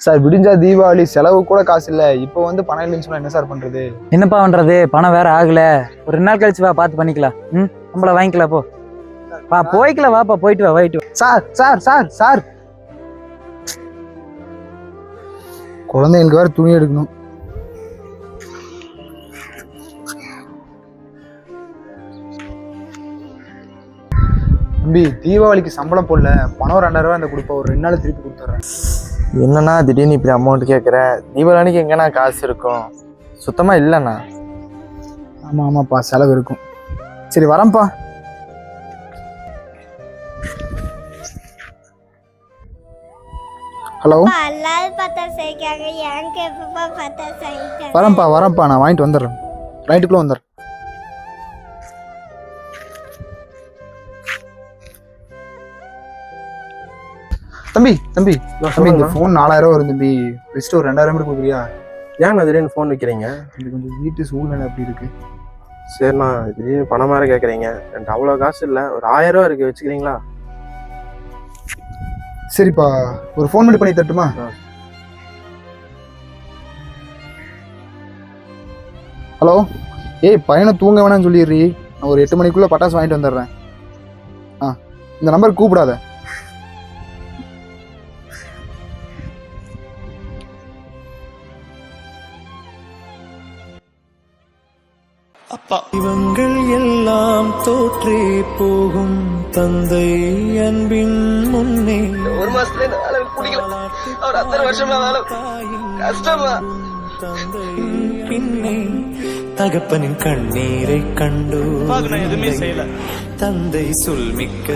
Sir விடிஞ்சா தீபாவளி செலவு கூட காசு இல்லை. இப்போ வந்து பணம் இல்லைன்னு சொன்னா என்ன சார் பண்றது? என்னப்பா பண்றது, பணம் வேற ஆகல. ஒரு 2 நாள் கழிச்சு வா, பார்த்து பண்ணிக்கலாம். நம்மள வாங்கிக்கலாம். போ போய்க்கலாம், வாப்பா போயிட்டு வா. சார் சார் சார் சார் குழந்தைங்களுக்கு வேற துணி எடுக்கணும். தம்பி தீபாவளிக்கு சம்பளம் போடல, பணம் 2000 ரூபா அந்த கொடுப்பா, ஒரு 2 நாள் திருப்பி கொடுத்துட்றேன். என்னண்ணா திடீர்னு இப்படி அமௌண்ட் கேட்குற? தீபாவளிக்கு எங்கண்ணா காசு இருக்கும்? சுத்தமா இல்லைண்ணா. ஆமா ஆமாப்பா, செலவு இருக்கும். சரி வரேன்ப்பா. ஹலோ, வரேன்ப்பா நான் வாங்கிட்டு வந்துடுறேன். நைட்டுக்குள்ள வந்துடுறேன். தம்பி தம்பி தம்பி இந்த ஃபோன் 4000 ரூபா வரும் தம்பி. பெஸ்ட் ஒரு 2000 மட்டும் கொடுக்குறியா? ஏன் திடீர்னு ஃபோன் வைக்கிறீங்க? கொஞ்சம் வீட்டு சூழ்நிலை அப்படி இருக்கு. சரிண்ணா, திடீர்னு பணம் வேறு கேட்குறீங்க. எனக்கு அவ்வளோ காசு இல்லை, ஒரு 1000 ரூபா இருக்கு, வச்சுக்கிறீங்களா? சரிப்பா, ஒரு ஃபோன் மட்டும் பண்ணி தட்டுமா? ஹலோ, ஏய் பையனை தூங்க வேணாம்னு சொல்லிடுறீ. நான் ஒரு 8 மணிக்குள்ள பட்டாசு வாங்கிட்டு வந்துடுறேன். இந்த நம்பருக்கு கூப்பிடாத. அப்பா, இவங்கள் எல்லாம் தோற்றே போகும் தந்தை அன்பின் முன்னே. ஒரு மாசத்துல இந்த வேலை பிடிக்கல, அவர் அத்தனை வருஷமா வேலை கஷ்டமா. தந்தை பின்னே தகப்பனின் கண்ணீரை கண்டு எதுவுமே செய்யல. தந்தை சொல்மிக்க